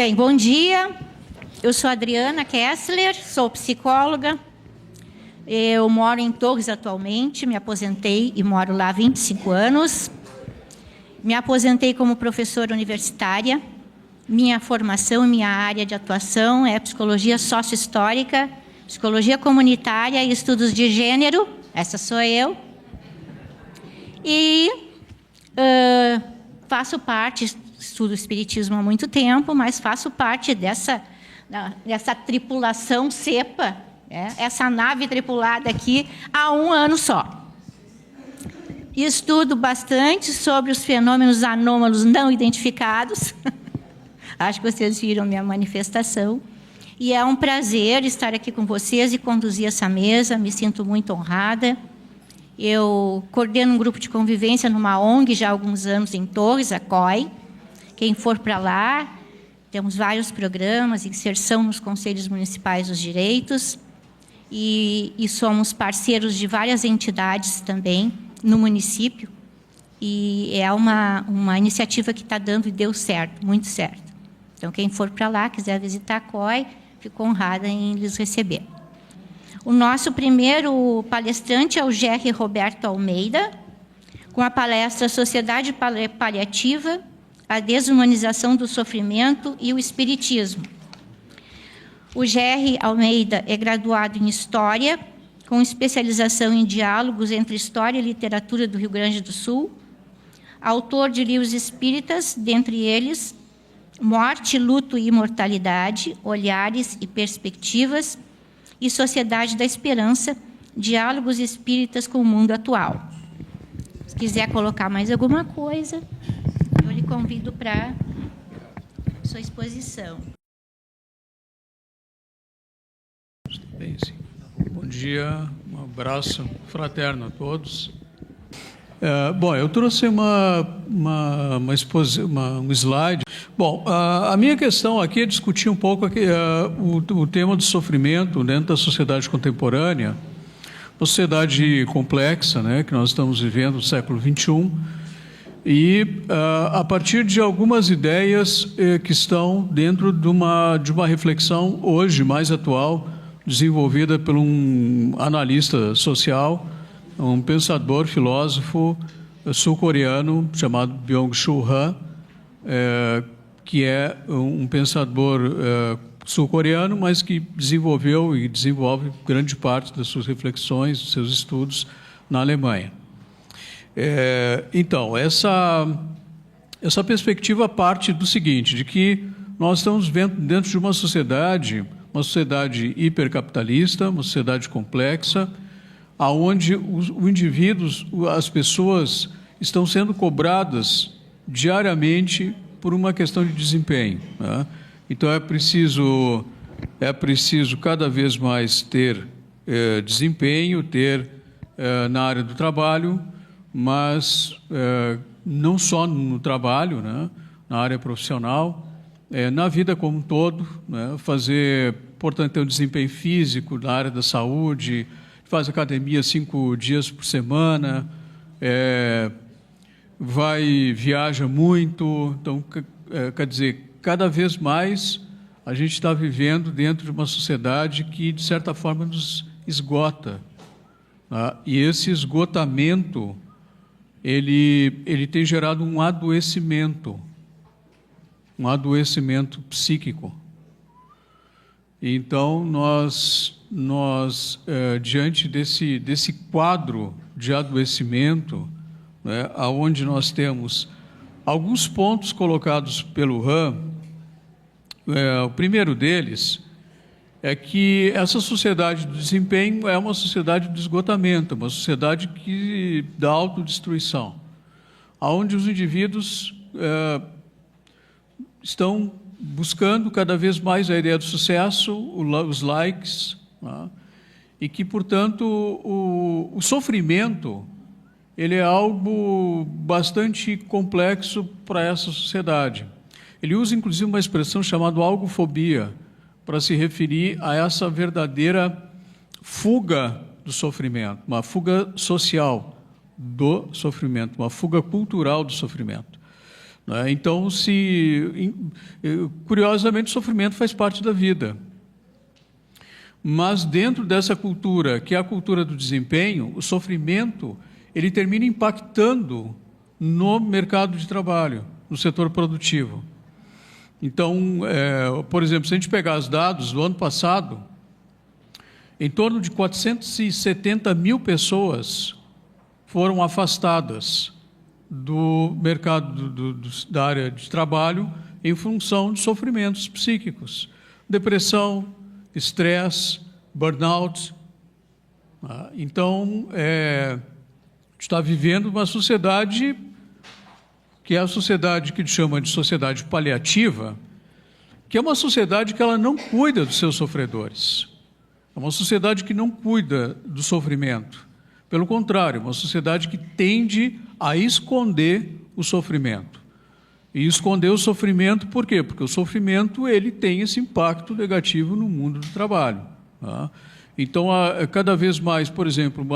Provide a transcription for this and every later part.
Bem, bom dia. Eu sou Adriana Kessler, sou psicóloga. Eu moro em Torres atualmente, me aposentei e moro lá há 25 anos. Me aposentei como professora universitária. Minha formação, minha área de atuação é psicologia sócio-histórica, psicologia comunitária e estudos de gênero. Essa sou eu. E faço parte, estudo espiritismo há muito tempo, mas faço parte dessa tripulação CEPA, essa nave tripulada aqui, há um ano só. Estudo bastante sobre os fenômenos anômalos não identificados. Acho que vocês viram minha manifestação. E é um prazer estar aqui com vocês e conduzir essa mesa. Me sinto muito honrada. Eu coordeno um grupo de convivência numa ONG já há alguns anos em Torres, a COI. Quem for para lá, temos vários programas, inserção nos conselhos municipais dos direitos. E somos parceiros de várias entidades também no município. E é uma iniciativa que está dando e deu certo, muito certo. Então, quem for para lá, quiser visitar a COI, fico honrada em lhes receber. O nosso primeiro palestrante é o Gerry Roberto Almeida, com a palestra Sociedade Paliativa, a Desumanização do Sofrimento e o Espiritismo. O Gerry Almeida é graduado em História, com especialização em diálogos entre História e Literatura do Rio Grande do Sul, autor de livros espíritas, dentre eles Morte, Luto e Imortalidade, Olhares e Perspectivas, e Sociedade da Esperança, Diálogos Espíritas com o Mundo Atual. Se quiser colocar mais alguma coisa, eu lhe convido para sua exposição. Bem, sim. Bom dia, um abraço fraterno a todos. Bom, eu trouxe um slide. Bom, a minha questão aqui é discutir um pouco aqui, o tema do sofrimento dentro da sociedade contemporânea, uma sociedade complexa, né, que nós estamos vivendo no século XXI, e a partir de algumas ideias que estão dentro de uma reflexão hoje mais atual, desenvolvida por um analista social, um pensador, filósofo sul-coreano chamado Byung-Chul Han, que é um pensador sul-coreano, mas que desenvolveu e desenvolve grande parte das suas reflexões, dos seus estudos na Alemanha. Então, essa perspectiva parte do seguinte, de que nós estamos vendo dentro de uma sociedade hipercapitalista, uma sociedade complexa, aonde os indivíduos, as pessoas estão sendo cobradas diariamente por uma questão de desempenho, né? Então é preciso cada vez mais ter desempenho, na área do trabalho, mas não só no trabalho, né? Na área profissional, na vida como um todo, né? Portanto, ter um desempenho físico na área da saúde, faz academia 5 dias por semana, viaja muito. Então, quer dizer, cada vez mais a gente está vivendo dentro de uma sociedade que, de certa forma, nos esgota, tá? E esse esgotamento, ele tem gerado um adoecimento psíquico. Então, nós diante desse quadro de adoecimento, né, onde nós temos alguns pontos colocados pelo Han, o primeiro deles é que essa sociedade do desempenho é uma sociedade do esgotamento, uma sociedade da autodestruição, onde os indivíduos estão buscando cada vez mais a ideia do sucesso, os likes, né? E que, portanto, o sofrimento ele é algo bastante complexo para essa sociedade. Ele usa, inclusive, uma expressão chamada algofobia para se referir a essa verdadeira fuga do sofrimento, uma fuga social do sofrimento, uma fuga cultural do sofrimento. né? Então, curiosamente, o sofrimento faz parte da vida. Mas dentro dessa cultura, que é a cultura do desempenho, o sofrimento ele termina impactando no mercado de trabalho, no setor produtivo. Então, por exemplo, se a gente pegar os dados do ano passado, em torno de 470 mil pessoas foram afastadas do mercado da área de trabalho em função de sofrimentos psíquicos, depressão, estresse, burnout. Então, a gente está vivendo uma sociedade que é a sociedade que a gente chama de sociedade paliativa, que é uma sociedade que ela não cuida dos seus sofredores. É uma sociedade que não cuida do sofrimento. Pelo contrário, é uma sociedade que tende a esconder o sofrimento. E esconder o sofrimento por quê? Porque o sofrimento ele tem esse impacto negativo no mundo do trabalho. Tá? Então, cada vez mais, por exemplo,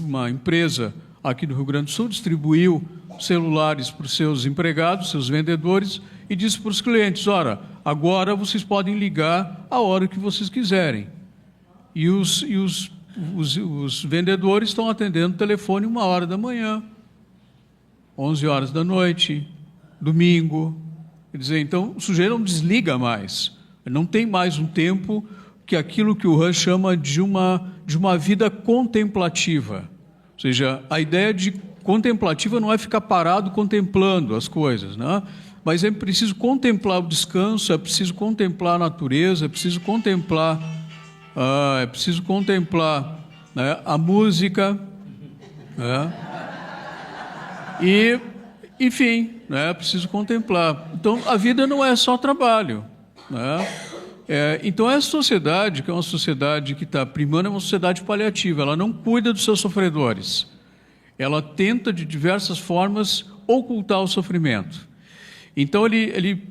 uma empresa aqui do Rio Grande do Sul distribuiu celulares para os seus empregados, seus vendedores, e disse para os clientes, ora, agora vocês podem ligar a hora que vocês quiserem. E os vendedores estão atendendo o telefone 1h da manhã, 11h da noite, domingo. Quer dizer, então, o sujeito não desliga mais. Não tem mais um tempo que aquilo que o Rush chama de uma vida contemplativa. Ou seja, a ideia de contemplativa não é ficar parado contemplando as coisas, né? Mas é preciso contemplar o descanso, é preciso contemplar a natureza, é preciso contemplar, né, a música, né? E, enfim, né, é preciso contemplar. Então, a vida não é só trabalho, né? Então, essa sociedade, que é uma sociedade que está primando, é uma sociedade paliativa, ela não cuida dos seus sofredores. Ela tenta, de diversas formas, ocultar o sofrimento. Então, ele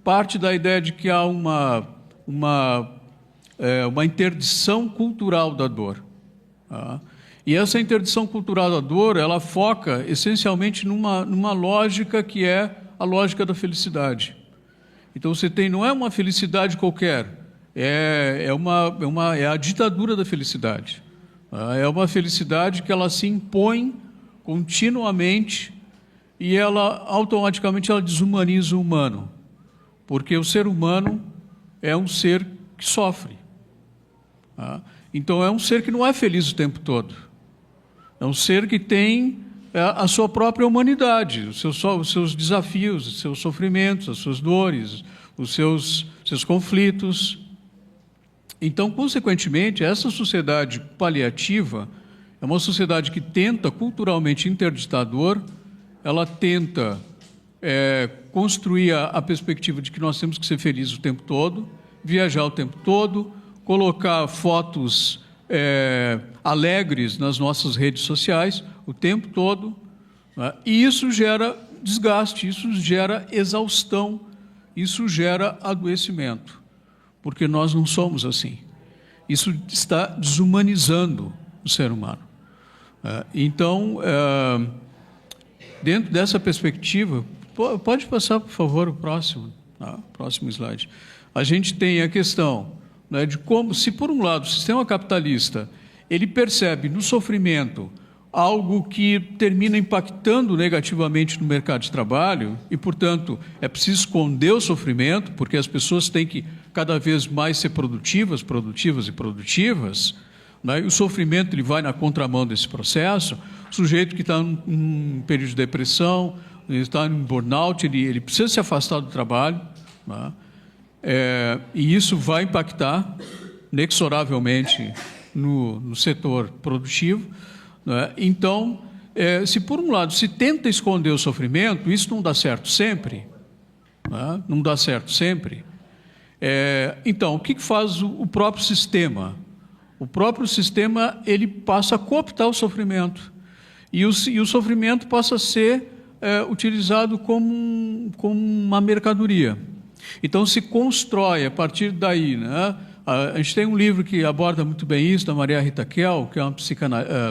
parte da ideia de que há uma interdição cultural da dor. Tá? E essa interdição cultural da dor, ela foca, essencialmente, numa lógica que é a lógica da felicidade. Então, não é uma felicidade qualquer, é a ditadura da felicidade. Tá? É uma felicidade que ela se impõe continuamente e ela automaticamente desumaniza o humano, porque o ser humano é um ser que sofre. Tá? Então é um ser que não é feliz o tempo todo. É um ser que tem a sua própria humanidade, os seus desafios, os seus sofrimentos, as suas dores, os seus conflitos. Então, consequentemente, essa sociedade paliativa é uma sociedade que tenta, culturalmente interditador, ela tenta construir a perspectiva de que nós temos que ser felizes o tempo todo, viajar o tempo todo, colocar fotos alegres nas nossas redes sociais o tempo todo, né? E isso gera desgaste, isso gera exaustão, isso gera adoecimento, porque nós não somos assim. Isso está desumanizando o ser humano. Então, dentro dessa perspectiva, pode passar, por favor, o próximo slide. A gente tem a questão, né, de como, se por um lado o sistema capitalista ele percebe no sofrimento algo que termina impactando negativamente no mercado de trabalho e, portanto, é preciso esconder o sofrimento, porque as pessoas têm que cada vez mais ser produtivas, né? E o sofrimento ele vai na contramão desse processo. O sujeito que está num período de depressão, está em burnout, ele precisa se afastar do trabalho, né? E isso vai impactar inexoravelmente no setor produtivo, né? Então, se por um lado se tenta esconder o sofrimento, isso não dá certo sempre, né? Não dá certo sempre. Então, o que faz o próprio sistema? O próprio sistema ele passa a cooptar o sofrimento e o sofrimento passa a ser utilizado como uma mercadoria. Então se constrói a partir daí, né? A gente tem um livro que aborda muito bem isso, da Maria Rita Kell, que é uma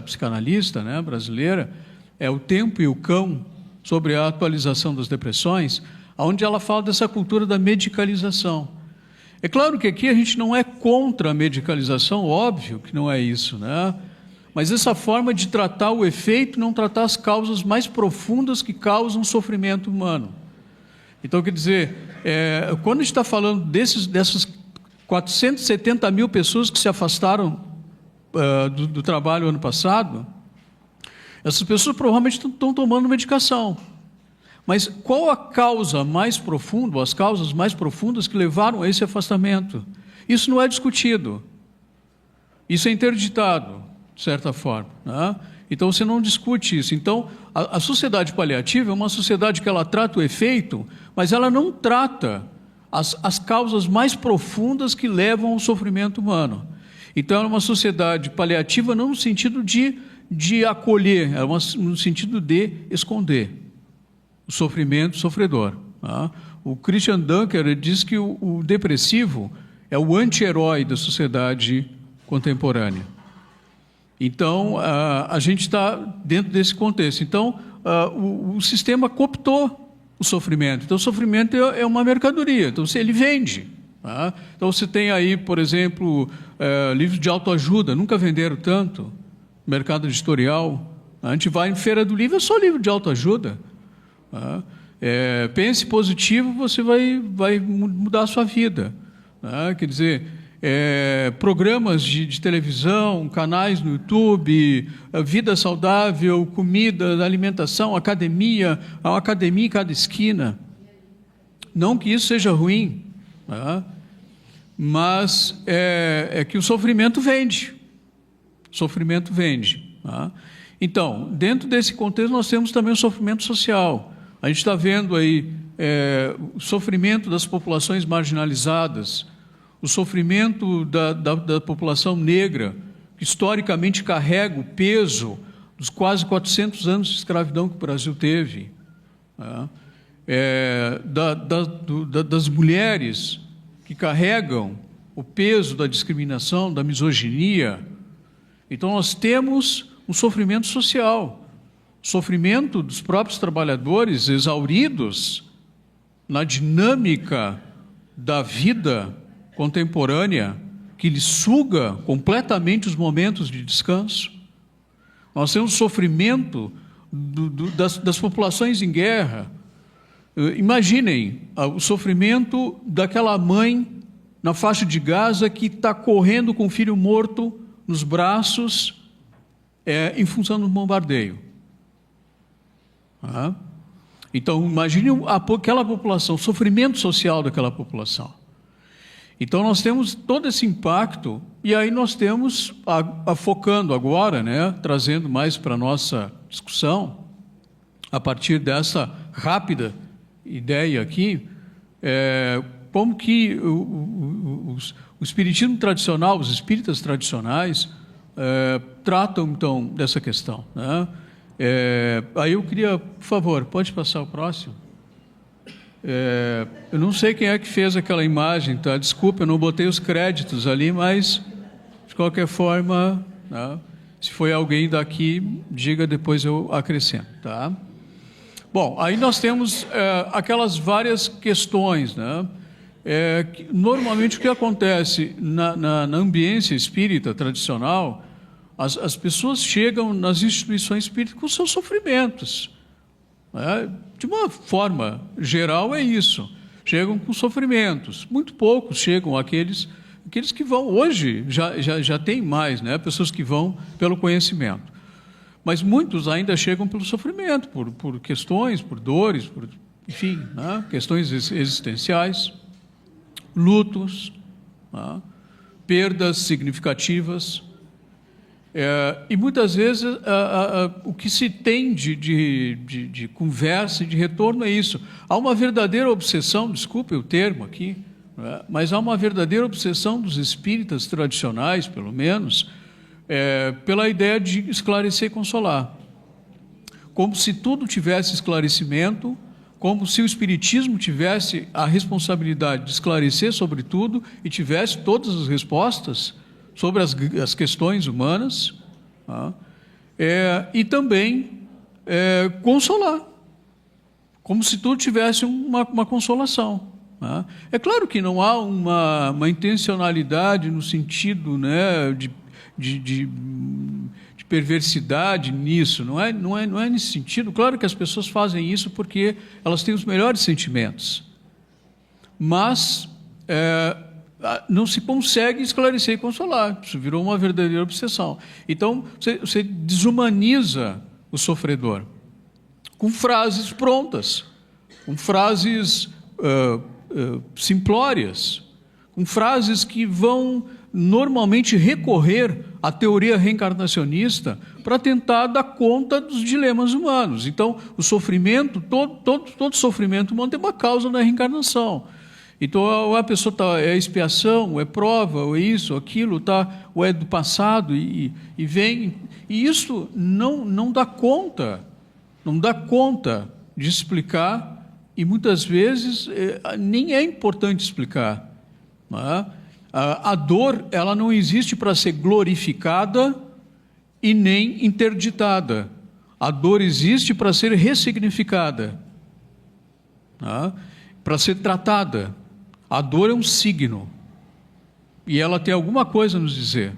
psicanalista, né, brasileira, é O Tempo e o Cão, sobre a atualização das depressões, onde ela fala dessa cultura da medicalização. É claro que aqui a gente não é contra a medicalização, óbvio que não é isso, né? Mas essa forma de tratar o efeito, não tratar as causas mais profundas que causam sofrimento humano. Então, quer dizer, quando a gente está falando dessas 470 mil pessoas que se afastaram do trabalho ano passado, essas pessoas provavelmente estão tomando medicação. Mas qual a causa mais profunda, ou as causas mais profundas que levaram a esse afastamento? Isso não é discutido. Isso é interditado, de certa forma, né? Então, você não discute isso. Então, a sociedade paliativa é uma sociedade que ela trata o efeito, mas ela não trata as causas mais profundas que levam ao sofrimento humano. Então, ela é uma sociedade paliativa não no sentido de acolher, é no sentido de esconder o sofrimento sofredor. Tá? O Christian Dunker diz que o depressivo é o anti-herói da sociedade contemporânea. Então, a gente está dentro desse contexto. Então, o sistema cooptou o sofrimento. Então, o sofrimento é uma mercadoria, então ele vende. Tá? Então, você tem aí, por exemplo, livros de autoajuda, nunca venderam tanto no mercado editorial. A gente vai em feira do livro, é só livro de autoajuda. Tá? Pense positivo, você vai mudar a sua vida. Tá? Quer dizer, programas de televisão, canais no YouTube, vida saudável, comida, alimentação, academia, há uma academia em cada esquina. Não que isso seja ruim, tá? Mas é que o sofrimento vende. O sofrimento vende. Tá? Então, dentro desse contexto, nós temos também o sofrimento social. A gente está vendo aí o sofrimento das populações marginalizadas, o sofrimento da população negra, que historicamente carrega o peso dos quase 400 anos de escravidão que o Brasil teve, tá? Das mulheres que carregam o peso da discriminação, da misoginia. Então, nós temos um sofrimento social, sofrimento dos próprios trabalhadores exauridos na dinâmica da vida contemporânea, que lhe suga completamente os momentos de descanso. Nós temos sofrimento das populações em guerra. Imaginem o sofrimento daquela mãe na faixa de Gaza que está correndo com o filho morto nos braços em função do bombardeio. Então, imaginem aquela população, o sofrimento social daquela população. Então, nós temos todo esse impacto, e aí nós temos, focando agora, né, trazendo mais para a nossa discussão, a partir dessa rápida ideia aqui, como que o espiritismo tradicional, os espíritas tradicionais, tratam, então, dessa questão. Né? Aí eu queria, por favor, pode passar o próximo? Eu não sei quem é que fez aquela imagem, tá? Desculpa, eu não botei os créditos ali, mas, de qualquer forma, né? Se foi alguém daqui, diga, depois eu acrescento. Tá? Bom, aí nós temos aquelas várias questões. Né? Normalmente, o que acontece na ambiência espírita tradicional, as pessoas chegam nas instituições espíritas com seus sofrimentos. De uma forma geral é isso, chegam com sofrimentos, muito poucos chegam aqueles que vão, hoje já tem mais, né? Pessoas que vão pelo conhecimento, mas muitos ainda chegam pelo sofrimento, por questões, por dores, enfim, né? Questões existenciais, lutos, né? Perdas significativas. E muitas vezes o que se tem de conversa e de retorno é isso. Há uma verdadeira obsessão, desculpe o termo aqui, né, mas há uma verdadeira obsessão dos espíritas tradicionais, pelo menos, pela ideia de esclarecer e consolar. Como se tudo tivesse esclarecimento, como se o espiritismo tivesse a responsabilidade de esclarecer sobre tudo e tivesse todas as respostas sobre as questões humanas, tá? E também consolar, como se tudo tivesse uma consolação. Né? É claro que não há uma intencionalidade no sentido, né, de perversidade nisso, não é nesse sentido. Claro que as pessoas fazem isso porque elas têm os melhores sentimentos, mas não se consegue esclarecer e consolar. Isso virou uma verdadeira obsessão. Então, você desumaniza o sofredor com frases prontas, com frases simplórias, com frases que vão normalmente recorrer à teoria reencarnacionista para tentar dar conta dos dilemas humanos. Então, o sofrimento, todo sofrimento humano tem uma causa na reencarnação. Então, ou a pessoa é expiação, ou é prova, ou é isso, ou aquilo, ou é do passado e vem. E isso não dá conta de explicar, e muitas vezes nem é importante explicar. Não é? A dor, ela não existe para ser glorificada e nem interditada. A dor existe para ser ressignificada, para ser tratada. A dor é um signo, e ela tem alguma coisa a nos dizer.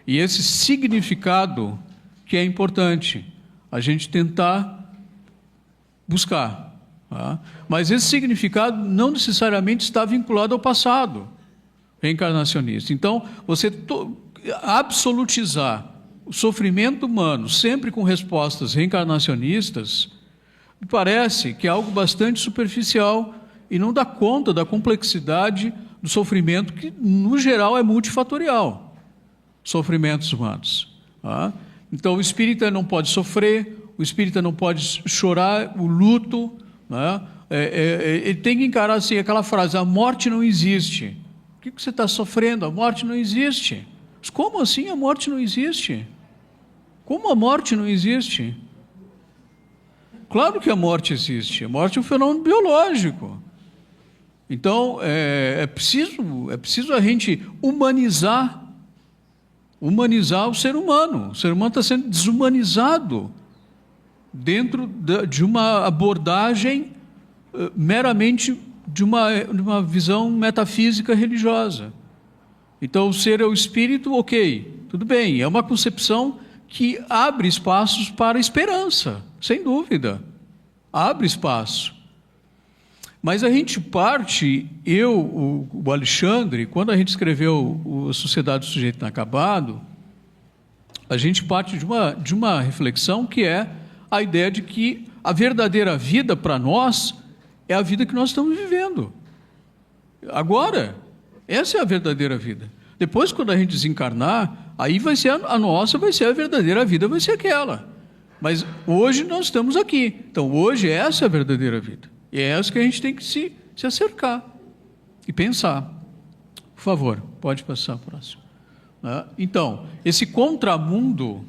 E esse significado que é importante a gente tentar buscar. Mas esse significado não necessariamente está vinculado ao passado reencarnacionista. Então, você absolutizar o sofrimento humano sempre com respostas reencarnacionistas, me parece que é algo bastante superficial e não dá conta da complexidade do sofrimento, que, no geral, é multifatorial, sofrimentos humanos. Então, o espírita não pode sofrer, o espírita não pode chorar o luto, ele tem que encarar assim, aquela frase: a morte não existe. O que você está sofrendo? A morte não existe. Mas como assim a morte não existe? Como a morte não existe? Claro que a morte existe. A morte é um fenômeno biológico. Então, é preciso a gente humanizar o ser humano. O ser humano está sendo desumanizado dentro de uma abordagem meramente de uma visão metafísica religiosa. Então, o ser é o espírito, ok, tudo bem, é uma concepção que abre espaços para a esperança, sem dúvida, abre espaço. Mas a gente parte, o Alexandre, quando a gente escreveu a Sociedade do Sujeito Inacabado, a gente parte de uma reflexão que é a ideia de que a verdadeira vida para nós é a vida que nós estamos vivendo. Agora, essa é a verdadeira vida. Depois, quando a gente desencarnar, aí vai ser a nossa, vai ser a verdadeira vida, vai ser aquela. Mas hoje nós estamos aqui. Então, hoje essa é a verdadeira vida. E é essa que a gente tem que se acercar e pensar. Por favor, pode passar para o próximo. Então, esse contramundo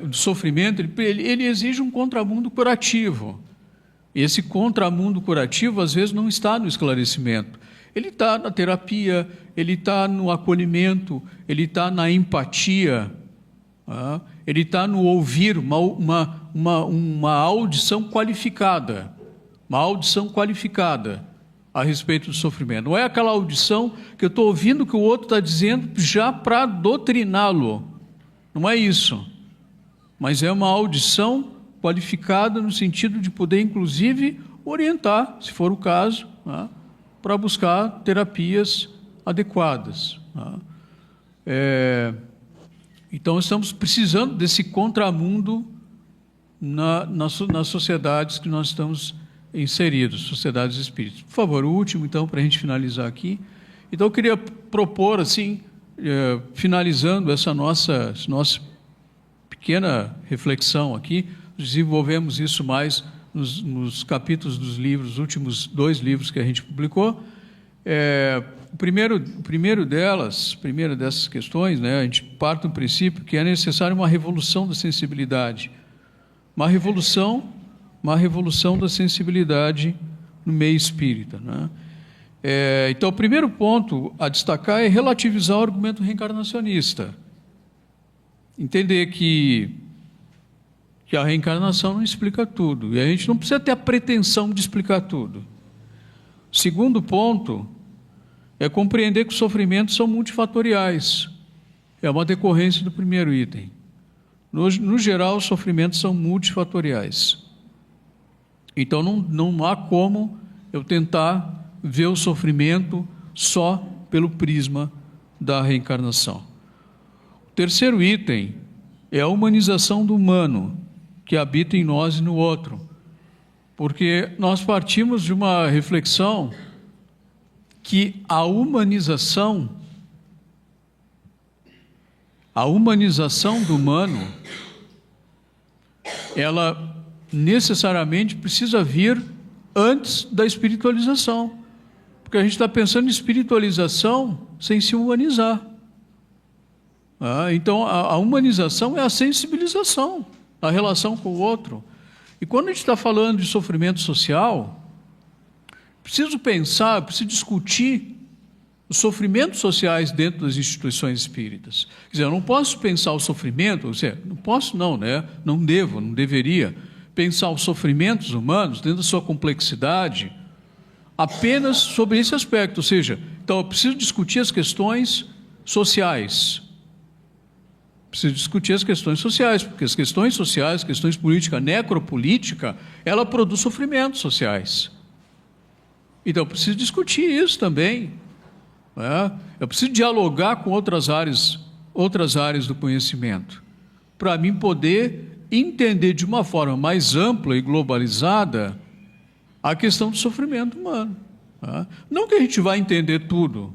do sofrimento, ele exige um contramundo curativo. Esse contramundo curativo, às vezes, não está no esclarecimento. Ele está na terapia, ele está no acolhimento, ele está na empatia, ele está no ouvir uma audição qualificada. Uma audição qualificada a respeito do sofrimento. Não é aquela audição que eu estou ouvindo o que o outro está dizendo já para doutriná-lo. Não é isso. Mas é uma audição qualificada no sentido de poder, inclusive, orientar, se for o caso, para buscar terapias adequadas. Então, estamos precisando desse contramundo nas sociedades que nós estamos inseridos, sociedades espíritas. Por favor, o último, então, para a gente finalizar aqui. Então, eu queria propor, assim, finalizando essa nossa pequena reflexão aqui, desenvolvemos isso mais nos capítulos dos livros, os últimos 2 livros que a gente publicou. O primeiro dessas questões, né, a gente parte do princípio que é necessária uma revolução da sensibilidade, uma revolução da sensibilidade no meio espírita, né? Então, o primeiro ponto a destacar é relativizar o argumento reencarnacionista. Entender que que a reencarnação não explica tudo, e a gente não precisa ter a pretensão de explicar tudo. Segundo ponto é compreender que os sofrimentos são multifatoriais. É uma decorrência do primeiro item. No geral, os sofrimentos são multifatoriais. Então, não há como eu tentar ver o sofrimento só pelo prisma da reencarnação. O terceiro item é a humanização do humano, que habita em nós e no outro. Porque nós partimos de uma reflexão que a humanização do humano, ela necessariamente precisa vir antes da espiritualização. Porque a gente está pensando em espiritualização sem se humanizar. Então, a humanização é a sensibilização, a relação com o outro. E quando a gente está falando de sofrimento social, preciso pensar, preciso discutir os sofrimentos sociais dentro das instituições espíritas. Quer dizer, eu não posso pensar o sofrimento, não posso não, né? Não devo, não deveria pensar os sofrimentos humanos dentro da sua complexidade apenas sobre esse aspecto, ou seja, então eu preciso discutir as questões sociais. Preciso discutir as questões sociais, porque as questões sociais, questões políticas, necropolítica, ela produz sofrimentos sociais. Então, eu preciso discutir isso também. Eu preciso dialogar com outras áreas do conhecimento, para mim poder entender de uma forma mais ampla e globalizada a questão do sofrimento humano. Não que a gente vá entender tudo,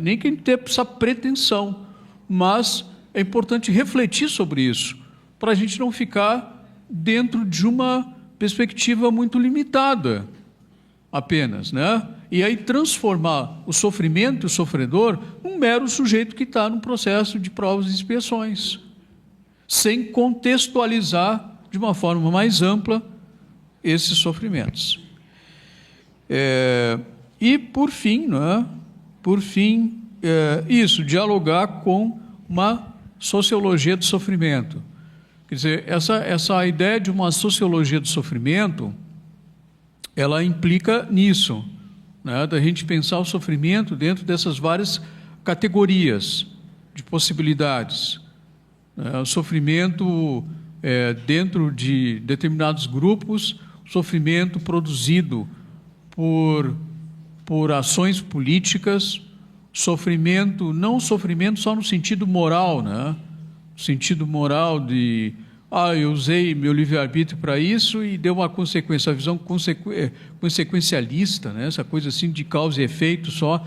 nem que a gente tenha essa pretensão, mas é importante refletir sobre isso, para a gente não ficar dentro de uma perspectiva muito limitada apenas, né? E aí transformar o sofrimento e o sofredor num mero sujeito que está num processo de provas e expiações, sem contextualizar de uma forma mais ampla esses sofrimentos. E, por fim, isso, dialogar com uma sociologia do sofrimento. Quer dizer, essa ideia de uma sociologia do sofrimento, ela implica nisso, né, da gente pensar o sofrimento dentro dessas várias categorias de possibilidades. O sofrimento dentro de determinados grupos, sofrimento produzido por ações políticas, não sofrimento só no sentido moral, né? Sentido moral de eu usei meu livre-arbítrio para isso e deu uma consequência, a visão consequencialista, né? Essa coisa assim de causa e efeito só,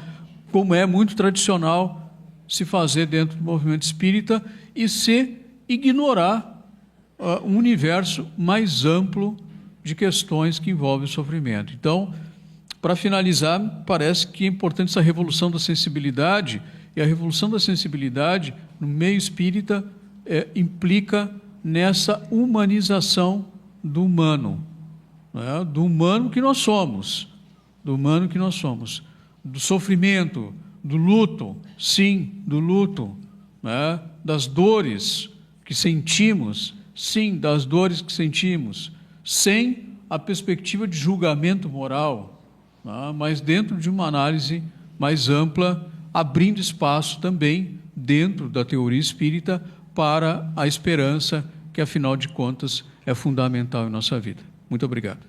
como é muito tradicional se fazer dentro do movimento espírita, e se ignorar um universo mais amplo de questões que envolvem o sofrimento. Então, para finalizar, parece que é importante essa revolução da sensibilidade, e a revolução da sensibilidade no meio espírita implica nessa humanização do humano, né? Do humano que nós somos, do sofrimento, do luto, sim, do luto, né? Das dores que sentimos, sim, das dores que sentimos, sem a perspectiva de julgamento moral, mas dentro de uma análise mais ampla, abrindo espaço também dentro da teoria espírita para a esperança, que afinal de contas é fundamental em nossa vida. Muito obrigado.